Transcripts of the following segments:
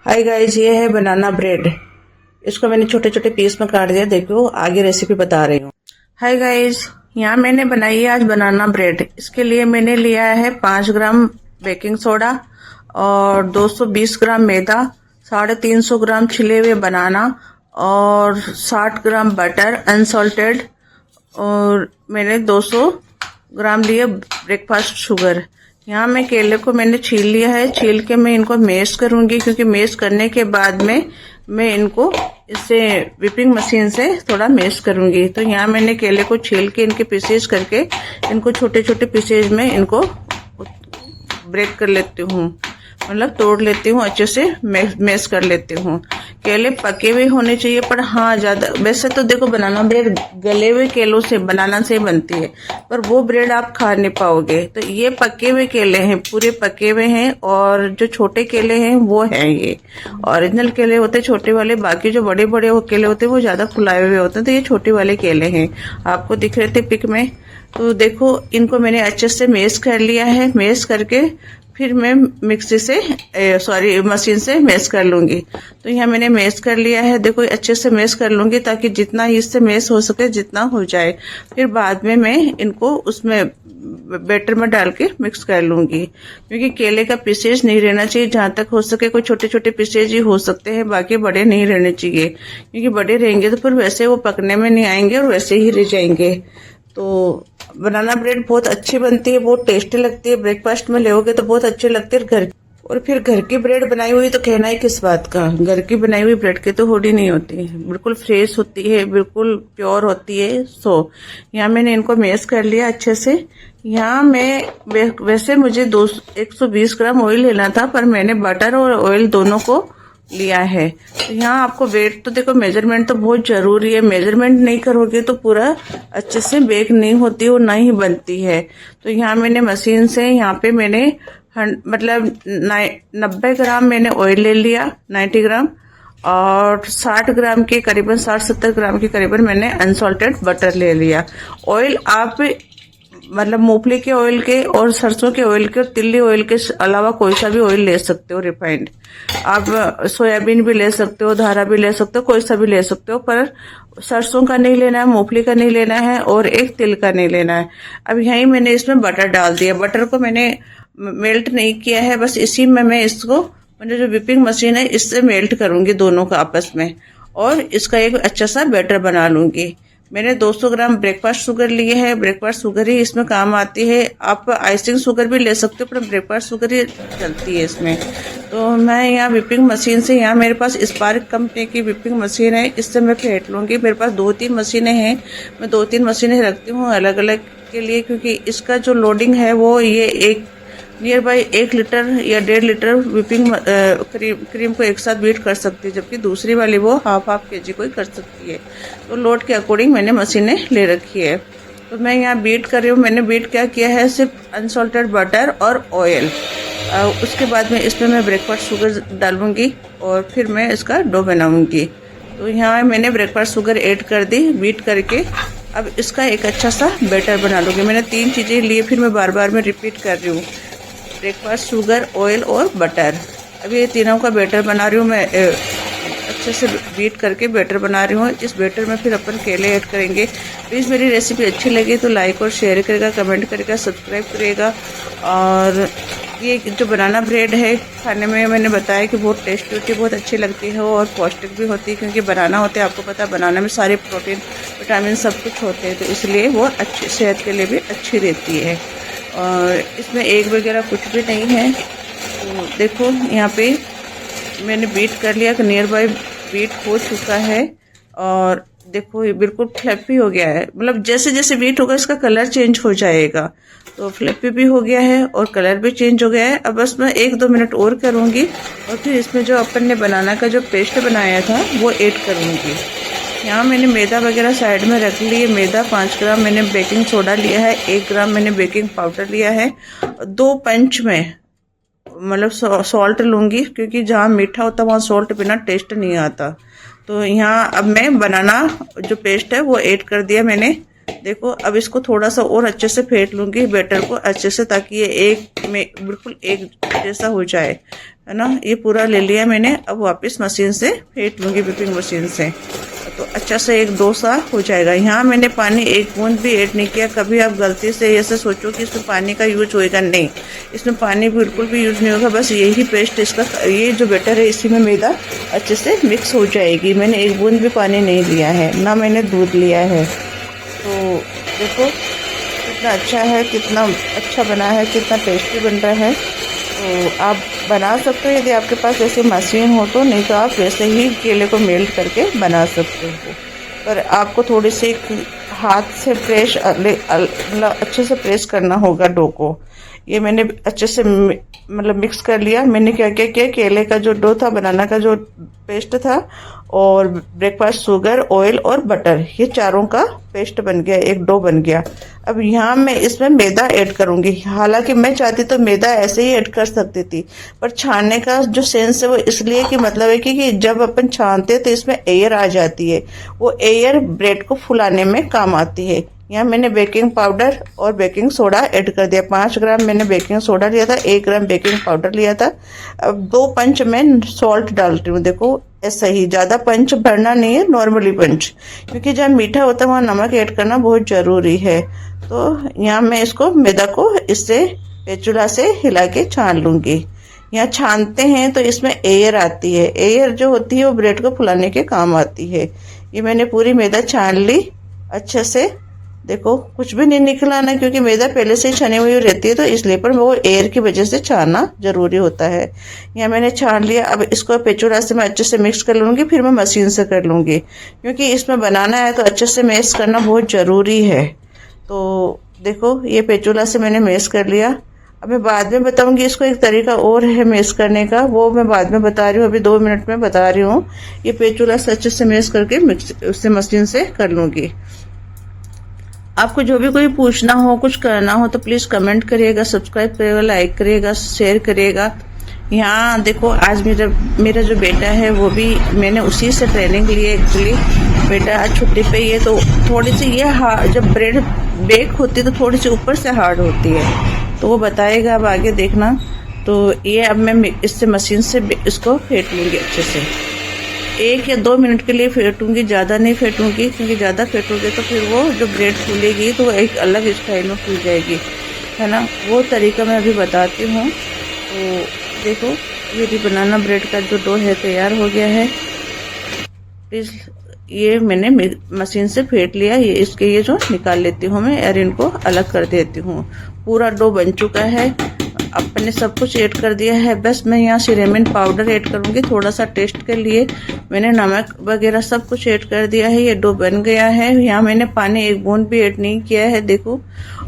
Hi guys, ये है बनाना bread. इसको मैंने छोटे छोटे पीस में काट दिया। देखो आगे रेसिपी बता रही हूँ। हाय गाइस, यहाँ मैंने बनाई है आज बनाना ब्रेड। इसके लिए मैंने लिया है 5 ग्राम बेकिंग सोडा और 220 ग्राम मैदा, 350 ग्राम छिले हुए बनाना और 60 ग्राम बटर अनसॉल्टेड, और मैंने 200 ग्राम लिए ब्रेकफास्ट शुगर। यहाँ मैं केले को मैंने छील लिया है। छील के मैं इनको मैश करूंगी, क्योंकि मैश करने के बाद में मैं इनको इससे व्हिपिंग मशीन से थोड़ा मैश करूंगी। तो यहाँ मैंने केले को छील के इनके पीसेज करके इनको छोटे छोटे पीसेज में इनको ब्रेक कर लेती हूँ, मतलब तोड़ लेती हूँ, अच्छे से मैश कर लेती हूँ। केले पके हुए होने चाहिए, पर हाँ ज्यादा, वैसे तो देखो बनाना ब्रेड गले हुए केलों से बनाना से बनती है, पर वो ब्रेड आप खा नहीं पाओगे। तो ये पके हुए केले हैं, पूरे पके हुए हैं, और जो छोटे केले हैं वो हैं ये ओरिजिनल केले होते हैं छोटे वाले। बाकी जो बड़े बड़े वो केले होते हैं वो ज्यादा फुलाए हुए होते हैं। तो ये छोटे वाले केले हैं, आपको दिख रहे थे पिक में। तो देखो इनको मैंने अच्छे से मैश कर लिया है। मैश करके फिर मैं मिक्सी से मशीन से मैश कर लूंगी। तो यहाँ मैंने मैश कर लिया है। देखो अच्छे से मैश कर लूंगी, ताकि जितना इससे मैश हो सके जितना हो जाए। फिर बाद में मैं इनको उसमें बैटर में डाल के मिक्स कर लूंगी, क्योंकि केले का पीसेज नहीं रहना चाहिए। जहां तक हो सके कोई छोटे छोटे पीसेज ही हो सकते हैं, बाकी बड़े नहीं रहने चाहिए, क्योंकि बड़े रहेंगे तो फिर वैसे वो पकने में नहीं आएंगे और वैसे ही रह जाएंगे। तो बनाना ब्रेड बहुत अच्छी बनती है, बहुत टेस्टी लगती है। ब्रेकफास्ट में लोगे तो बहुत अच्छी लगती है। फिर घर की ब्रेड बनाई हुई तो कहना ही किस बात का। घर की बनाई हुई ब्रेड की तो होड़ी नहीं होती, बिल्कुल फ्रेश होती है, बिल्कुल प्योर होती है। यहाँ मैंने इनको मैश कर लिया अच्छे से। यहाँ मैं वैसे मुझे 120 ग्राम ऑयल लेना था, पर मैंने बटर और ऑयल दोनों को लिया है। तो यहाँ आपको वेट तो देखो, मेजरमेंट तो बहुत जरूरी है। मेजरमेंट नहीं करोगे तो पूरा अच्छे से बेक नहीं होती और ना ही बनती है। तो यहाँ मैंने मशीन से यहाँ पे मैंने 90 ग्राम मैंने ऑयल ले लिया, 90 ग्राम, और 60 ग्राम के करीबन 60-70 ग्राम के करीबन मैंने अनसॉल्टेड बटर ले लिया। ऑयल आप मतलब मूंगफली के ऑयल के और सरसों के ऑयल के और तिल्ली ऑयल के अलावा कोई सा भी ऑयल ले सकते हो, रिफाइंड। आप सोयाबीन भी ले सकते हो, धारा भी ले सकते हो, कोई सा भी ले सकते हो, पर सरसों का नहीं लेना है, मूंगफली का नहीं लेना है, और एक तिल का नहीं लेना है। अब यहीं मैंने इसमें बटर डाल दिया। बटर को मैंने मेल्ट नहीं किया है, बस इसी में मैं इसको, मैंने जो व्हिपिंग मशीन है इससे मेल्ट करूंगी दोनों का आपस में, और इसका एक अच्छा सा बैटर बना लूंगी। मैंने 200 ग्राम ब्रेकफास्ट शुगर लिए है। ब्रेकफास्ट शुगर ही इसमें काम आती है। आप आइसिंग शुगर भी ले सकते हो, पर ब्रेकफास्ट शुगर ही चलती है इसमें। तो मैं यहाँ व्हिपिंग मशीन से, यहाँ मेरे पास स्पार्क कंपनी की व्हिपिंग मशीन है, इससे मैं फेंट लूंगी। मेरे पास 2-3 मशीनें हैं, मैं 2-3 मशीनें रखती हूँ अलग अलग के लिए, क्योंकि इसका जो लोडिंग है वो ये एक नियर बाई 1 लीटर या 1.5 लीटर व्हिपिंग क्रीम को एक साथ बीट कर सकती है, जबकि दूसरी वाली वो हाफ kg को ही कर सकती है। तो लोड के अकॉर्डिंग मैंने मशीनें ले रखी है। तो मैं यहाँ बीट कर रही हूँ। मैंने बीट क्या किया है, सिर्फ अनसॉल्टेड बटर और ऑयल। उसके बाद में इसमें मैं ब्रेकफास्ट शुगर डालूंगी और फिर मैं इसका डो बनाऊंगी। तो यहाँ मैंने ब्रेकफास्ट शुगर ऐड कर दी बीट करके। अब इसका एक अच्छा सा बैटर बना लूँगी। मैंने 3 चीज़ें लिए, फिर मैं बार बार में रिपीट कर रही हूँ, ब्रेकफास्ट शुगर, ऑयल और बटर। अब ये तीनों का बैटर बना रही हूँ मैं, अच्छे से बीट करके बैटर बना रही हूँ। इस बैटर में फिर अपन केले ऐड करेंगे। प्लीज़ मेरी रेसिपी अच्छी लगी तो लाइक और शेयर करेगा, कमेंट करेगा, सब्सक्राइब करेगा। और ये जो बनाना ब्रेड है खाने में मैंने बताया कि बहुत टेस्टी होती है, बहुत अच्छी लगती है और पौष्टिक भी होती है, क्योंकि बनाना होते हैं, आपको पता है बनाना में सारे प्रोटीन विटामिन सब कुछ होते हैं, तो इसलिए वो अच्छी सेहत के लिए भी अच्छी रहती है। और इसमें एग वगैरह कुछ भी नहीं है। तो देखो यहाँ पे मैंने बीट कर लिया कि नियर बाई बीट हो चुका है, और देखो ये बिल्कुल फ्लफी हो गया है। मतलब जैसे जैसे बीट होगा इसका कलर चेंज हो जाएगा। तो फ्लफी भी हो गया है और कलर भी चेंज हो गया है। अब बस मैं 1-2 मिनट और करूँगी, और फिर इसमें जो अपन ने बनाना का जो पेस्ट बनाया था वो ऐड करूँगी। यहाँ मैंने मैदा वगैरह साइड में रख ली है। मैदा 5 ग्राम मैंने बेकिंग सोडा लिया है, 1 ग्राम मैंने बेकिंग पाउडर लिया है, 2 पंच में मतलब सॉल्ट लूँगी, क्योंकि जहाँ मीठा होता है वहाँ सॉल्ट बिना टेस्ट नहीं आता। तो यहाँ अब मैं बनाना जो पेस्ट है वो ऐड कर दिया मैंने। देखो अब इसको थोड़ा सा और अच्छे से फेंट लूँगी बैटर को अच्छे से, ताकि ये एक में बिल्कुल एक जैसा हो जाए। है ना। ये पूरा ले लिया मैंने। अब वापस मशीन से फेंट लूँगी, व्हिपिंग मशीन से, तो अच्छा से एक डोसा हो जाएगा। यहाँ मैंने पानी एक बूंद भी ऐड नहीं किया। कभी आप गलती से ऐसे सोचो कि इसमें पानी का यूज होएगा, नहीं, इसमें पानी बिल्कुल भी यूज नहीं होगा। बस यही पेस्ट इसका, ये जो बैटर है इसी में मैदा अच्छे से मिक्स हो जाएगी। मैंने एक बूंद भी पानी नहीं लिया है, ना मैंने दूध लिया है। तो देखो कितना अच्छा है, कितना अच्छा बना है, कितना टेस्टी बन रहा है। तो आप बना सकते हो यदि आपके पास ऐसी मशीन हो तो, नहीं तो आप वैसे ही केले को मेल्ट करके बना सकते हो। पर आपको थोड़ी सी हाथ से प्रेस मतलब अच्छे से प्रेस करना होगा डो को। ये मैंने अच्छे से मतलब मिक्स कर लिया। मैंने क्या क्या किया, केले का जो डो था, बनाना का जो पेस्ट था, और ब्रेकफास्ट शुगर, ऑयल और बटर, ये चारों का पेस्ट बन गया, एक डो बन गया। अब यहाँ मैं इसमें मैदा ऐड करूँगी। हालांकि मैं चाहती तो मैदा ऐसे ही ऐड कर सकती थी, पर छानने का जो सेंस है वो इसलिए कि मतलब है कि जब अपन छानते हैं तो इसमें एयर आ जाती है, वो एयर ब्रेड को फुलाने में काम आती है। यहाँ मैंने बेकिंग पाउडर और बेकिंग सोडा ऐड कर दिया। 5 ग्राम मैंने बेकिंग सोडा लिया था, 1 ग्राम बेकिंग पाउडर लिया था। अब 2 पंच मैं सॉल्ट डालती हूँ। देखो ऐसा ही, ज़्यादा पंच भरना नहीं है, नॉर्मली पंच, क्योंकि जब मीठा होता है वहाँ नमक ऐड करना बहुत ज़रूरी है। तो यहाँ मैं इसको मैदा को इससे स्पैचुला से हिला के छान लूँगी। यहाँ छानते हैं तो इसमें एयर आती है, एयर जो होती है वो ब्रेड को फुलाने के काम आती है। ये मैंने पूरी मैदा छान ली अच्छे से। देखो कुछ भी नहीं निकला ना, क्योंकि मैदा पहले से ही छनी हुई रहती है, तो इसलिए पर वो एयर की वजह से छानना जरूरी होता है। यहाँ मैंने छान लिया। अब इसको पेचुला से मैं अच्छे से मिक्स कर लूँगी, फिर मैं मशीन से कर लूँगी, क्योंकि इसमें बनाना है तो अच्छे से मैश करना बहुत ज़रूरी है। तो देखो ये पेचुला से मैंने मैश कर लिया। अब मैं बाद में बताऊंगी, इसको एक तरीका और है मैश करने का, वो मैं बाद में बता रही हूँ, अभी 2 मिनट में बता रही हूँ। ये पेचुला से अच्छे से मैश करके मिक्स उससे मशीन से कर लूँगी। आपको जो भी कोई पूछना हो, कुछ करना हो तो प्लीज़ कमेंट करिएगा, सब्सक्राइब करिएगा, लाइक करिएगा, शेयर करिएगा। यहाँ देखो आज मेरा जो बेटा है वो भी, मैंने उसी से ट्रेनिंग ली है। एक्चुअली बेटा आज छुट्टी पे ही है, तो थोड़ी सी ये जब ब्रेड बेक होती है तो थोड़ी सी ऊपर से हार्ड होती है, तो वो बताएगा, अब आगे देखना। तो ये अब मैं इससे मशीन से इसको फेंट लूँगी अच्छे से। 1 या 2 मिनट के लिए फेंटूंगी, ज़्यादा नहीं फेंटूंगी, क्योंकि ज़्यादा फेंटोगे तो फिर वो जो ब्रेड फूलेगी तो वो एक अलग स्टाइल में फूल जाएगी, है ना। वो तरीका मैं अभी बताती हूँ। तो देखो ये भी बनाना ब्रेड का जो डो है तैयार हो गया है। प्लीज़ ये मैंने मशीन से फेंट लिया, ये इसके ये जो निकाल लेती हूँ मैं, और इनको अलग कर देती हूँ। पूरा डो बन चुका है। अपने सब कुछ ऐड कर दिया है, बस मैं यहाँ सिनेमन पाउडर ऐड करूँगी थोड़ा सा टेस्ट के लिए। मैंने नमक वगैरह सब कुछ ऐड कर दिया है। ये डो बन गया है। यहाँ मैंने पानी एक बूंद भी ऐड नहीं किया है, देखो।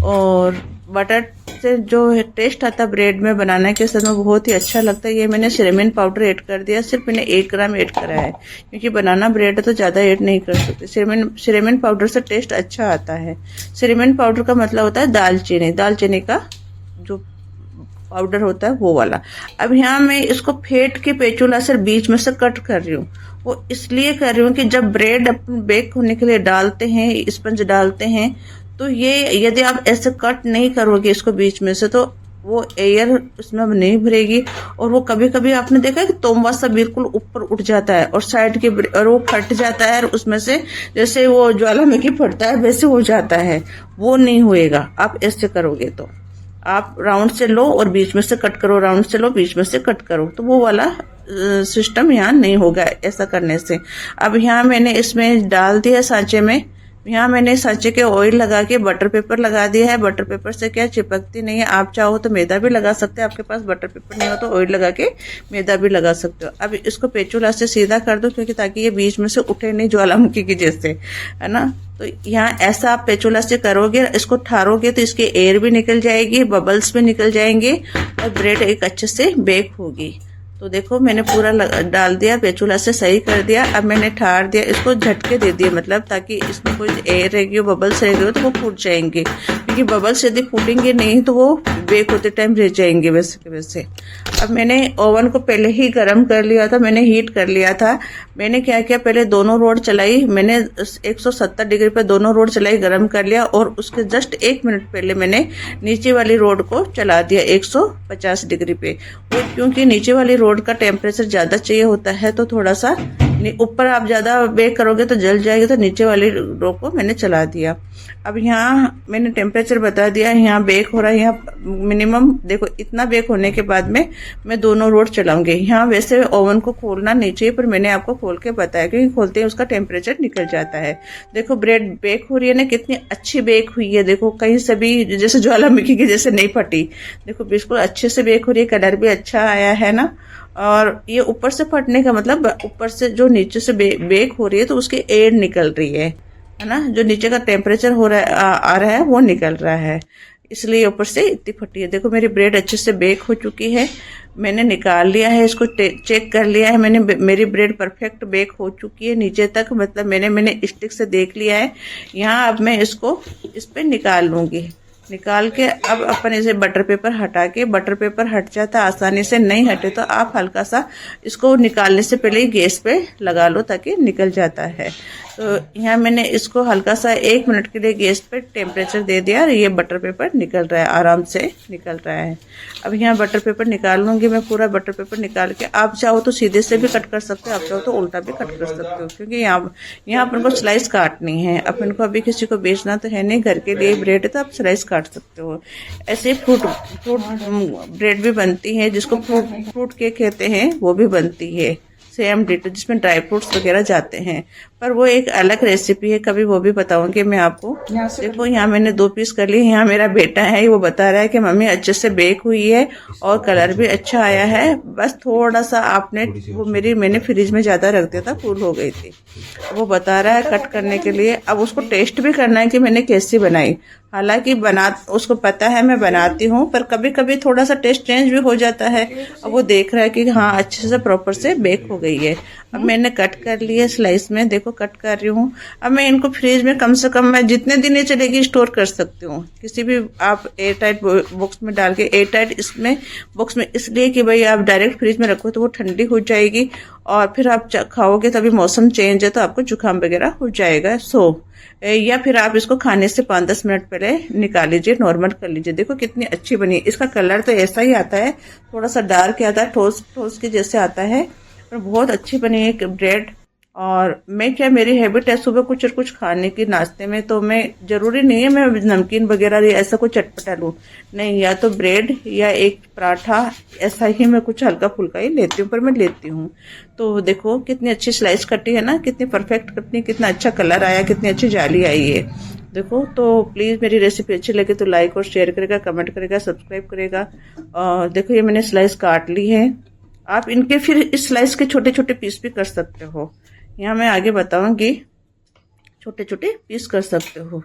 और बटर से जो टेस्ट आता है ब्रेड में बनाने के समय बहुत ही अच्छा लगता है। ये मैंने सिनेमन पाउडर ऐड कर दिया, सिर्फ मैंने 1 ग्राम ऐड करा है, क्योंकि बनाना ब्रेड है तो ज़्यादा ऐड नहीं कर सकते। सिनेमन पाउडर से टेस्ट अच्छा आता है। सिनेमन पाउडर का मतलब होता है दालचीनी का जो पाउडर होता है वो वाला। अब यहाँ मैं इसको फेंट के पेचुला से बीच में से कट कर रही हूँ। वो इसलिए कर रही हूँ कि जब ब्रेड अपन बेक होने के लिए डालते हैं, स्पंज डालते हैं, तो ये यदि आप ऐसे कट नहीं करोगे इसको बीच में से, तो वो एयर उसमें नहीं भरेगी, और वो कभी कभी आपने देखा है कि तोमवा सा बिल्कुल ऊपर उठ जाता है और साइड के, और वो फट जाता है, और उसमें से जैसे वो ज्वालामुखी फटता है वैसे हो जाता है। वो नहीं होएगा आप ऐसे करोगे तो। आप राउंड से लो और बीच में से कट करो, राउंड से लो बीच में से कट करो, तो वो वाला सिस्टम यहाँ नहीं होगा ऐसा करने से। अब यहाँ मैंने इसमें डाल दिया सांचे में। यहाँ मैंने सांचे के ऑयल लगा के बटर पेपर लगा दिया है। बटर पेपर से क्या चिपकती नहीं है। आप चाहो तो मैदा भी लगा सकते हैं, आपके पास बटर पेपर नहीं हो तो ऑयल लगा के मैदा भी लगा सकते हो। अब इसको पेचुला से सीधा कर दो, क्योंकि ताकि ये बीच में से उठे नहीं ज्वालामुखी की जैसे, है ना। तो यहाँ ऐसा आप पेचुला से करोगे, इसको ठारोगे तो इसकी एयर भी निकल जाएगी, बबल्स भी निकल जाएंगे, और ब्रेड एक अच्छे से बेक होगी। तो देखो मैंने पूरा डाल दिया, पेचुला से सही कर दिया। अब मैंने ठार दिया, इसको झटके दे दिए, मतलब ताकि इसमें कोई एयर रहेगी, बबल्स रहेगी तो वो फूट जाएंगे। क्योंकि बबल्स यदि फूटेंगे नहीं तो वो बेक होते टाइम रह जाएंगे वैसे के वैसे। अब मैंने ओवन को पहले ही गर्म कर लिया था, मैंने हीट कर लिया था। मैंने क्या किया, पहले दोनों रोड चलाई, मैंने 170 डिग्री पे दोनों रोड चलाई, गर्म कर लिया, और उसके जस्ट 1 मिनट पहले मैंने नीचे वाली रोड को चला दिया 150 डिग्री पे। वो क्योंकि नीचे वाली रोड का टेम्परेचर ज़्यादा चाहिए होता है, तो थोड़ा सा ऊपर आप ज़्यादा बेक करोगे तो जल जाएगी, तो नीचे वाली रोड को मैंने चला दिया। अब यहाँ मैंने टेम्परेचर बता दिया, यहाँ बेक हो रहा है, यहाँ मिनिमम देखो इतना बेक होने के बाद में मैं दोनों रोड चलाऊंगी। यहाँ वैसे ओवन को खोलना नहीं चाहिए, पर मैंने आपको खोल के बताया क्योंकि खोलते ही उसका टेम्परेचर निकल जाता है। देखो ब्रेड बेक हो रही है ना, कितनी अच्छी बेक हुई है। देखो कहीं से भी जैसे ज्वालामुखी की जैसे नहीं फटी, देखो बिल्कुल अच्छे से बेक हो रही है, कलर भी अच्छा आया है ना। और ये ऊपर से फटने का मतलब ऊपर से जो नीचे से बेक हो रही है तो उसकी एयर निकल रही है ना, जो नीचे का टेम्परेचर हो रहा है आ रहा है वो निकल रहा है, इसलिए ऊपर से इतनी फटी है। देखो मेरी ब्रेड अच्छे से बेक हो चुकी है, मैंने निकाल लिया है, इसको चेक कर लिया है मैंने, मेरी ब्रेड परफेक्ट बेक हो चुकी है नीचे तक, मतलब मैंने स्टिक से देख लिया है। यहाँ अब मैं इसको इस पे निकाल लूँगी। निकाल के अब अपन इसे बटर पेपर हटा के, बटर पेपर हट जाता आसानी से, नहीं हटे तो आप हल्का सा इसको निकालने से पहले ही गैस पे लगा लो ताकि निकल जाता है। तो यहाँ मैंने इसको हल्का सा 1 मिनट के लिए गैस पे टेम्परेचर दे दिया और ये बटर पेपर निकल रहा है, आराम से निकल रहा है। अब यहाँ बटर पेपर निकाल लूँगी मैं, पूरा बटर पेपर निकाल के। आप चाहो तो सीधे से भी कट कर सकते हो, आप चाहो तो उल्टा भी कट कर सकते हो, क्योंकि यहाँ अपन को स्लाइस काटनी है। अपन को अभी किसी को बेचना तो है नहीं, घर के लिए ब्रेड है तो आप स्लाइस काट सकते हो। ऐसे फ्रूट ब्रेड भी बनती है, जिसको फ्रूट केक कहते हैं, वो भी बनती है सेम डिटो, जिसमें ड्राई फ्रूट्स वगैरह जाते हैं, पर वो एक अलग रेसिपी है, कभी वो भी बताऊंगी मैं आपको। देखो यहाँ मैंने 2 पीस कर लिए। यहाँ मेरा बेटा है, वो बता रहा है कि मम्मी अच्छे से बेक हुई है और कलर भी अच्छा आया है, बस थोड़ा सा आपने वो मैंने फ्रिज में ज़्यादा रख दिया था, फूल हो गई थी। वो बता रहा है कट करने के लिए। अब उसको टेस्ट भी करना है कि मैंने कैसी बनाई, हालांकि उसको पता है मैं बनाती हूँ, पर कभी कभी थोड़ा सा टेस्ट चेंज भी हो जाता है। अब वो देख रहा है कि हाँ अच्छे से प्रॉपर से बेक हो गई है। अब मैंने कट कर लिया स्लाइस में, देखो कट कर रही हूँ। अब मैं इनको फ्रिज में कम से कम मैं जितने दिन ये चलेगी स्टोर कर सकती हूँ, किसी भी आप एयर टाइट बॉक्स में डाल के। एयर टाइट इसमें बॉक्स में इसलिए कि भाई आप डायरेक्ट फ्रिज में रखो तो वो ठंडी हो जाएगी और फिर आप खाओगे, तभी मौसम चेंज है तो आपको जुकाम वगैरह हो जाएगा। या फिर आप इसको खाने से 5-10 मिनट पहले निकाल लीजिए, नॉर्मल कर लीजिए। देखो कितनी अच्छी बनी है। इसका कलर तो ऐसा ही आता है, थोड़ा सा डार्क आता है, ठोस के जैसे आता है, पर बहुत अच्छी बनी है ब्रेड। और मैं क्या, मेरी हैबिट है सुबह कुछ और कुछ खाने की नाश्ते में, तो मैं जरूरी नहीं है मैं नमकीन वगैरह या ऐसा कुछ चटपटा लूँ, नहीं, या तो ब्रेड या एक पराठा, ऐसा ही मैं कुछ हल्का फुल्का ही लेती हूँ, पर मैं लेती हूँ। तो देखो कितनी अच्छी स्लाइस कटी है ना, कितनी परफेक्ट कटनी, कितना अच्छा कलर आया, कितनी अच्छी जाली आई है। देखो तो प्लीज़ मेरी रेसिपी अच्छी लगे तो लाइक और शेयर करेगा, कमेंट करेगा, सब्सक्राइब करेगा। और देखो ये मैंने स्लाइस काट ली है, आप इनके फिर इस स्लाइस के छोटे छोटे पीस भी कर सकते हो। यहाँ मैं आगे बताऊंगी, छोटे छोटे पीस कर सकते हो।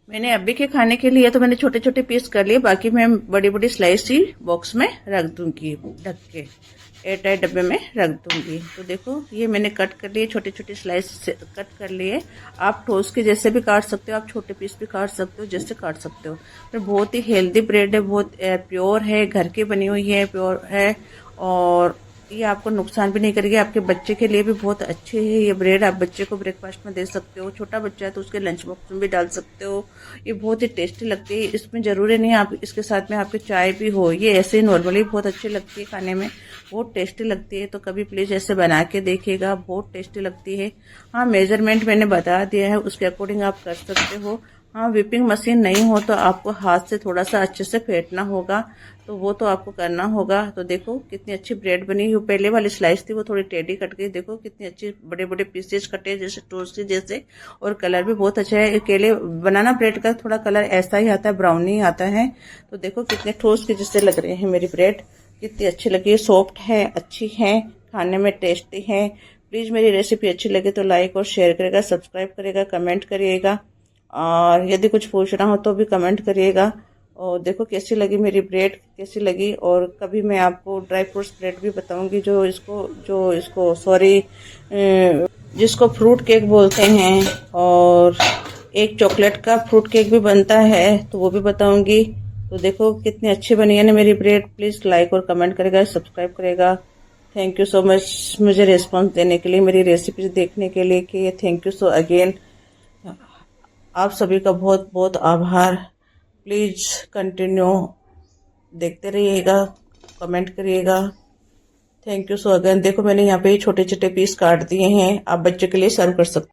मैंने अभी के खाने के लिए तो मैंने छोटे छोटे पीस कर लिए, बाकी मैं बड़ी बड़ी स्लाइस ही बॉक्स में रख दूंगी, ढक के एयर टाइट डब्बे में रख दूंगी। तो देखो ये मैंने कट कर लिए, छोटे छोटे स्लाइस कट कर लिए। आप टोस्ट के जैसे भी काट सकते हो, आप छोटे पीस भी काट सकते हो, जैसे काट सकते हो। तो बहुत ही हेल्दी ब्रेड है, बहुत प्योर है, घर की बनी हुई है, प्योर है, और ये आपको नुकसान भी नहीं करेगी। आपके बच्चे के लिए भी बहुत अच्छे है ये ब्रेड, आप बच्चे को ब्रेकफास्ट में दे सकते हो, छोटा बच्चा है तो उसके लंच बॉक्स में भी डाल सकते हो। ये बहुत ही टेस्टी लगती है, इसमें ज़रूरी नहीं आप इसके साथ में आपके चाय भी हो, ये ऐसे ही नॉर्मली बहुत अच्छी लगती है खाने में, बहुत टेस्टी लगती है। तो कभी प्लीज़ ऐसे बना के देखिएगा, बहुत टेस्टी लगती है। हाँ मेजरमेंट मैंने बता दिया है, उसके अकॉर्डिंग आप कर सकते हो। हाँ व्हिपिंग मशीन नहीं हो तो आपको हाथ से थोड़ा सा अच्छे से फेंटना होगा, तो वो तो आपको करना होगा। तो देखो कितनी अच्छी ब्रेड बनी हुई, पहले वाली स्लाइस थी वो थोड़ी टेढ़ी कट गई, देखो कितनी अच्छी बड़े बड़े पीसेज कटे जैसे टोस्ट जैसे, और कलर भी बहुत अच्छा है। अकेले बनाना ब्रेड का थोड़ा कलर ऐसा ही आता है, ब्राउनी आता है। तो देखो कितने टोस्ट के जैसे लग रहे हैं मेरी ब्रेड, कितनी अच्छी लगी है, सॉफ्ट है, अच्छी है, खाने में टेस्टी है। प्लीज़ मेरी रेसिपी अच्छी लगे तो लाइक और शेयर करेगा, सब्सक्राइब करेगा, कमेंट करिएगा, और यदि कुछ पूछना हो तो भी कमेंट करिएगा। और देखो कैसी लगी मेरी ब्रेड, कैसी लगी। और कभी मैं आपको ड्राई फ्रूट्स ब्रेड भी बताऊंगी, जिसको फ्रूट केक बोलते हैं, और एक चॉकलेट का फ्रूट केक भी बनता है, तो वो भी बताऊंगी। तो देखो कितनी अच्छी बनी है ना मेरी ब्रेड। प्लीज़ लाइक और कमेंट करेगा, सब्सक्राइब करेगा। थैंक यू सो मच मुझे रिस्पॉन्स देने के लिए, मेरी रेसिपी देखने के लिए कि थैंक यू सो अगेन। आप सभी का बहुत बहुत आभार। प्लीज़ कंटिन्यू देखते रहिएगा, कमेंट करिएगा। Thank you so again. देखो मैंने यहाँ पे छोटे छोटे पीस काट दिए हैं, आप बच्चे के लिए सर्व कर सकते